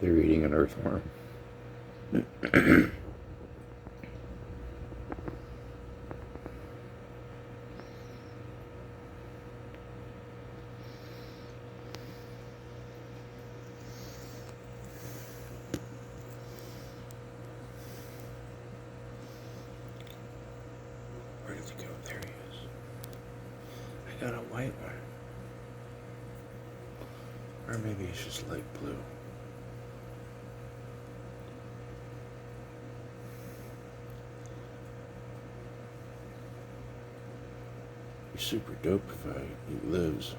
They're eating an earthworm. Where did he go? There he is. I got a white one. Or maybe it's just light blue. He's super dope if he lives.